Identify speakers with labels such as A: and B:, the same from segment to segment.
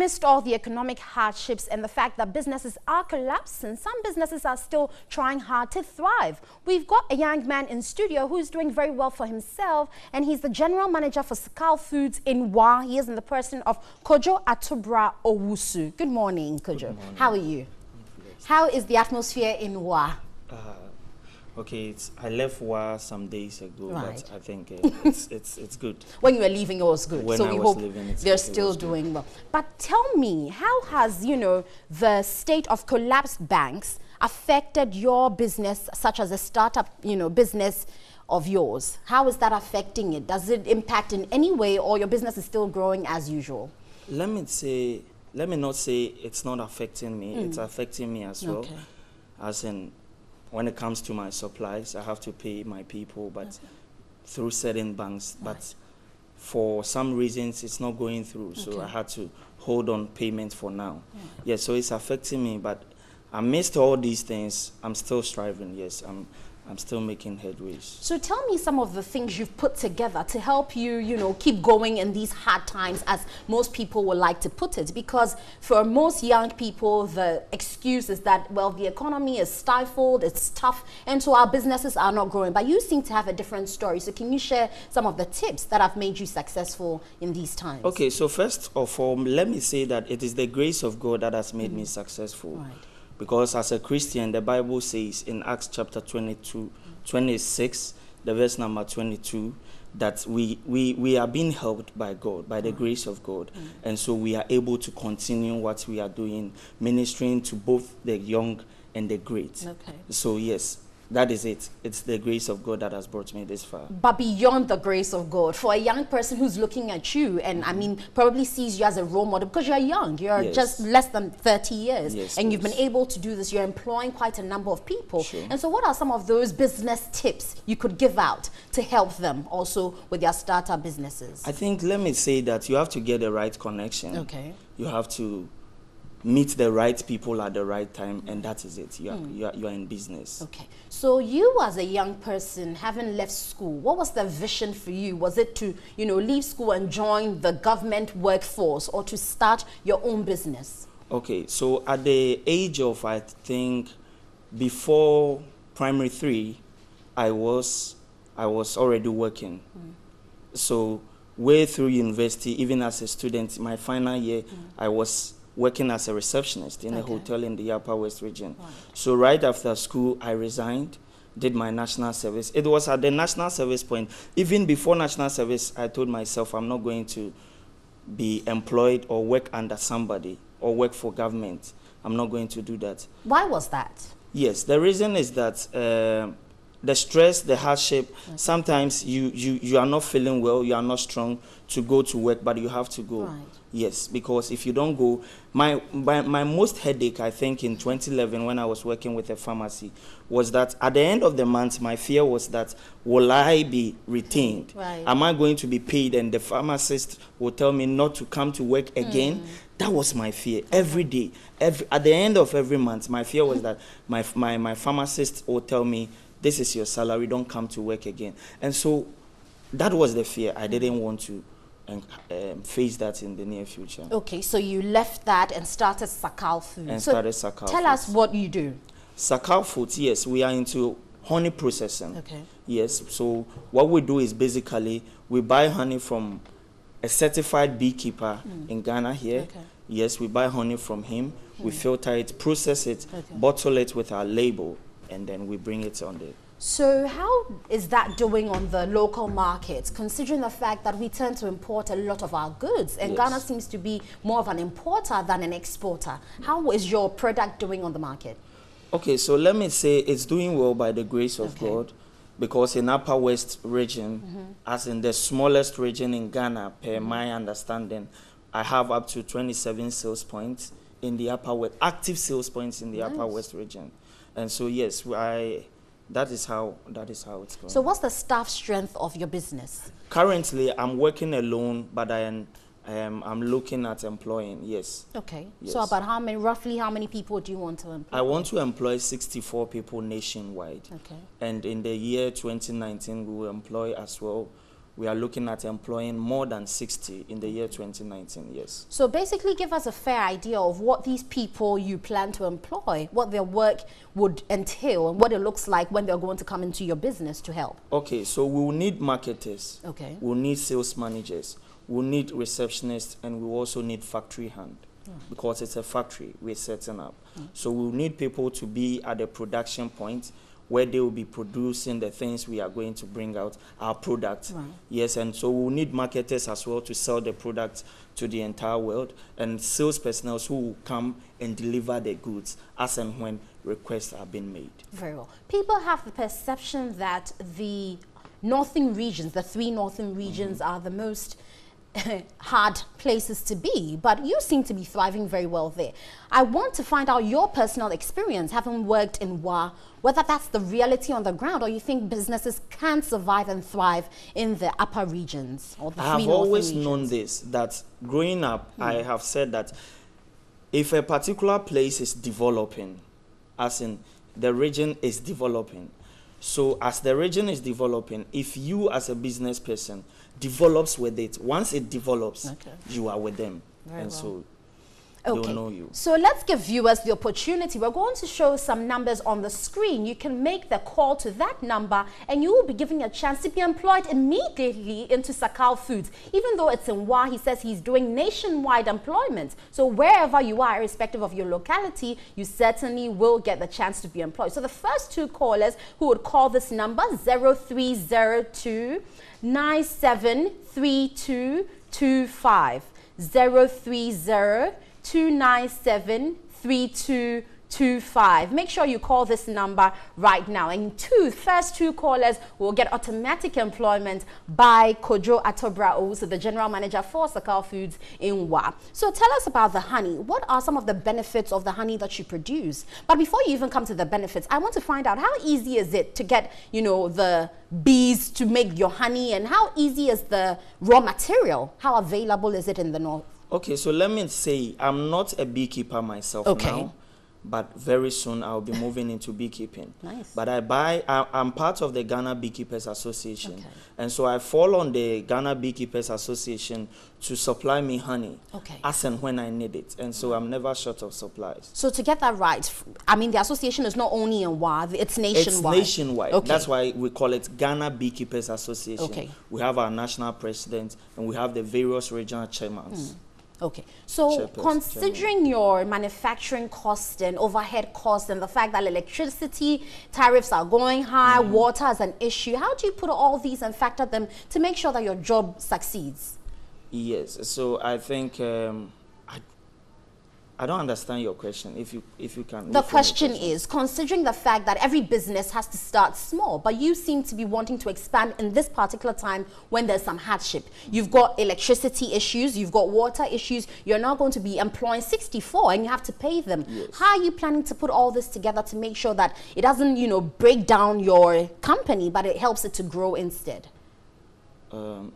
A: amidst all the economic hardships and the fact that businesses are collapsing, some businesses are still trying hard to thrive. We've got a young man in studio who's doing very well for himself, and he's the general manager for Sakal Foods in Wa. He is in the person of Kwadwo Atobra Owusu. Good morning, Kwadwo.
B: Good morning.
A: How are you? How is the atmosphere in Wa?
B: Okay, I left Wa some days ago,
A: right.
B: But I think it's good.
A: When you were leaving, it was good.
B: When
A: so
B: I
A: we
B: was
A: hope
B: leaving,
A: they're still doing well. But tell me, how has, the state of collapsed banks affected your business, such as a startup, business of yours? How is that affecting it? Does it impact in any way, or your business is still growing as usual?
B: Let me not say it's not affecting me. It's affecting me as well.
A: Okay.
B: As in, when it comes to my supplies, I have to pay my people, but through certain banks. Right. But for some reasons, it's not going through. So I had to hold on payment for now. Yeah, so it's affecting me. But amidst all these things, I'm still striving. Yes, I'm still making headways. So
A: tell me some of the things you've put together to help you, keep going in these hard times, as most people would like to put it. Because for most young people, the excuse is that, well, the economy is stifled, it's tough, and so our businesses are not growing. But you seem to have a different story. So can you share some of the tips that have made you successful in these times? Okay,
B: so first of all, let me say that it is the grace of God that has made me successful.
A: Right.
B: Because as a Christian, the Bible says in Acts chapter 26, the verse number 22, that we are being helped by God, by the grace of God. And so we are able to continue what we are doing, ministering to both the young and the great.
A: Okay.
B: So yes, that is it. It's the grace of God that has brought me this far.
A: But beyond the grace of God, for a young person who's looking at you and probably sees you as a role model, because you're young, you're just less than 30 years, and you've been able to do this, you're employing quite a number of people.
B: Sure.
A: And so what are some of those business tips you could give out to help them also with their startup businesses?
B: I think, let me say that you have to get the right connection.
A: Okay.
B: You have to meet the right people at the right time, and that is it. You are in business.
A: Okay. So you, as a young person, having left school, what was the vision for you? Was it to, leave school and join the government workforce, or to start your own business? Okay.
B: So at the age of, I think, before primary 3, I was already working. So way through university, even as a student, my final year, I was working as a receptionist in a hotel in the Upper West region. Right. So right after school, I resigned, did my national service. It was at the national service point. Even before national service, I told myself I'm not going to be employed or work under somebody or work for government. I'm not going to do that.
A: Why was that?
B: Yes, the reason is that the stress, the hardship, sometimes you are not feeling well, you are not strong to go to work, but you have to go.
A: Right.
B: Yes, because if you don't go, my most headache, I think, in 2011 when I was working with a pharmacy, was that at the end of the month, my fear was that, will I be retained?
A: Right.
B: Am I going to be paid? And the pharmacist will tell me not to come to work again. That was my fear every day. At the end of every month, my fear was that my pharmacist will tell me, this is your salary, don't come to work again. And so that was the fear. I didn't want to face that in the near future. Okay,
A: so you left that and started Sakal Foods. Tell us what you do.
B: Sakal Foods, yes, we are into honey processing.
A: Okay.
B: Yes, so what we do is basically we buy honey from a certified beekeeper in Ghana here.
A: Okay.
B: Yes, we buy honey from him. We filter it, process it, bottle it with our label, and then we bring it on the...
A: So how is that doing on the local markets, considering the fact that we tend to import a lot of our goods, and Ghana seems to be more of an importer than an exporter? How is your product doing on the market?
B: Okay, so let me say it's doing well by the grace of God, because in Upper West region, as in the smallest region in Ghana, per my understanding, I have up to 27 sales points in the Upper West, active sales points in the Upper West region. And so yes, that is how it's going.
A: So what's the staff strength of your business?
B: Currently, I'm working alone, but I'm looking at employing, yes.
A: Okay. Yes. So about roughly how many people do you want to employ?
B: I want to employ 64 people nationwide.
A: Okay.
B: And in the year 2019, we will employ as well we are looking at employing more than 60 in the year 2019, yes.
A: So basically give us a fair idea of what these people you plan to employ, what their work would entail and what it looks like when they're going to come into your business to help.
B: Okay, so we'll need marketers.
A: Okay.
B: We'll need sales managers. We'll need receptionists, and we'll also need factory hand because it's a factory we're setting up. So we'll need people to be at the production point where they will be producing the things we are going to bring out, our product.
A: Right.
B: Yes, and so we'll need marketers as well to sell the product to the entire world, and sales personnel who will come and deliver the goods as and when requests are being made.
A: Very well. People have the perception that the northern regions, the 3 northern regions, are the most hard places to be, but you seem to be thriving very well there. I want to find out your personal experience, having worked in WA, whether that's the reality on the ground or you think businesses can survive and thrive in the upper regions or the 3
B: I have
A: northern
B: always
A: regions.
B: known this, that growing up, I have said that if a particular place is developing, as in the region is developing, so as the region is developing, if you as a business person develops with it, once it develops, you are with them.
A: Very
B: and
A: well.
B: so
A: Okay,
B: they'll know you.
A: so let's give viewers the opportunity. We're going to show some numbers on the screen. You can make the call to that number and you will be given a chance to be employed immediately into Sakal Foods. Even though it's in WA, he says he's doing nationwide employment. So wherever you are, irrespective of your locality, you certainly will get the chance to be employed. So the first 2 callers who would call this number, 0302 973225, 030-297-3225. Make sure you call this number right now. And first two callers will get automatic employment by Kwadwo Atobra Owusu, the General Manager for Sakal Foods in WA. So tell us about the honey. What are some of the benefits of the honey that you produce? But before you even come to the benefits, I want to find out how easy is it to get, the bees to make your honey, and how easy is the raw material? How available is it in the north?
B: Okay, so let me say, I'm not a beekeeper myself now, but very soon I'll be moving into beekeeping.
A: Nice.
B: But I'm part of the Ghana Beekeepers Association. And so I fall on the Ghana Beekeepers Association to supply me honey as and when I need it. And so I'm never short of supplies.
A: So to get that right, I mean, the association is not only in WA, it's nationwide.
B: It's nationwide. That's why we call it Ghana Beekeepers Association. We have our national president and we have the various regional chairmans.
A: Okay, so considering your manufacturing cost and overhead cost and the fact that electricity tariffs are going high, water is an issue, how do you put all these and factor them to make sure that your job succeeds?
B: Yes, so I think I don't understand your question. If you can.
A: The question is, considering the fact that every business has to start small, but you seem to be wanting to expand in this particular time when there's some hardship. You've got electricity issues, you've got water issues, you're now going to be employing 64 and you have to pay them. How are you planning to put all this together to make sure that it doesn't, break down your company, but it helps it to grow instead?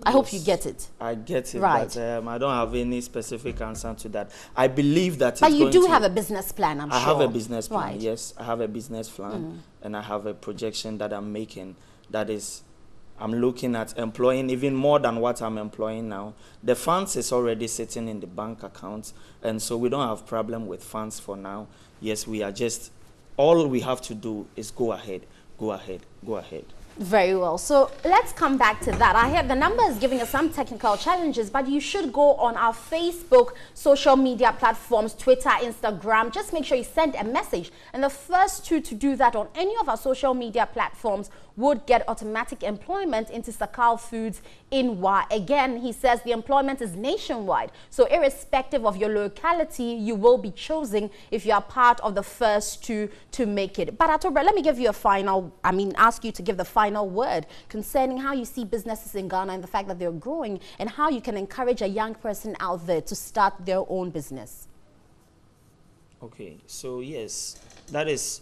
A: I hope you get it.
B: I get it,
A: right.
B: But I don't have any specific answer to that. I believe that
A: but you do have a business plan, I'm sure.
B: I have a business plan,
A: right.
B: Yes. I have a business plan, and I have a projection that I'm making that is, I'm looking at employing even more than what I'm employing now. The funds is already sitting in the bank account, and so we don't have problem with funds for now. Yes, we are just, all we have to do is go ahead, go ahead, go ahead.
A: Very well. So let's come back to that. I hear the number is giving us some technical challenges, but you should go on our Facebook, social media platforms, Twitter, Instagram. Just make sure you send a message. And the first 2 to do that on any of our social media platforms would get automatic employment into Sakal Foods in WA. Again, he says the employment is nationwide. So irrespective of your locality, you will be chosen if you are part of the first 2 to make it. But Atobra, let me give you ask you to give the final word concerning how you see businesses in Ghana and the fact that they're growing and how you can encourage a young person out there to start their own business.
B: Okay, so yes, that is,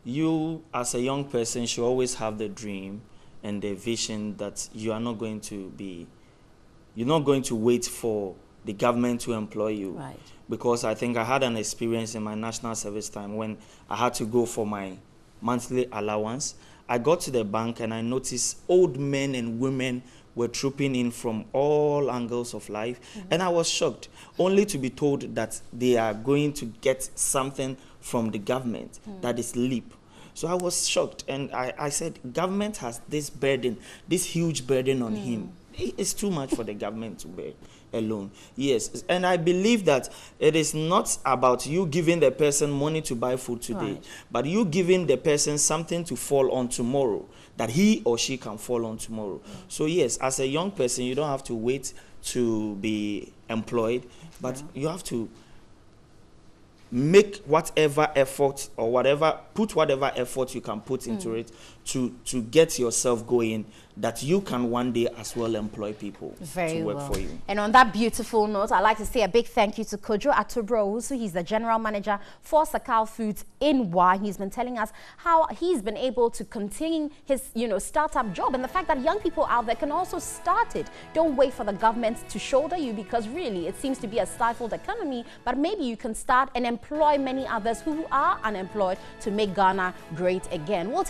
B: you as a young person should always have the dream and the vision that you're not going to wait for the government to employ you.
A: Right.
B: Because I think I had an experience in my national service time when I had to go for my monthly allowance. I got to the bank and I noticed old men and women were trooping in from all angles of life. And I was shocked, only to be told that they are going to get something from the government that is leap. So I was shocked, and I said, government has this burden, this huge burden on him. It's too much for the government to bear alone. Yes, and I believe that it is not about you giving the person money to buy food today, but you giving the person something to fall on tomorrow, that he or she can fall on tomorrow. So yes, as a young person, you don't have to wait to be employed, but you have to make whatever effort or put whatever effort you can put into it to get yourself going, that you can one day as well employ people to work for you.
A: And on that beautiful note, I'd like to say a big thank you to Kwadwo Atobra Owusu. He's the general manager for Sakal Foods in Wa. He's been telling us how he's been able to continue his, startup job, and the fact that young people out there can also start it. Don't wait for the government to shoulder you, because really it seems to be a stifled economy, but maybe you can start and employ many others who are unemployed to make Ghana great again. We'll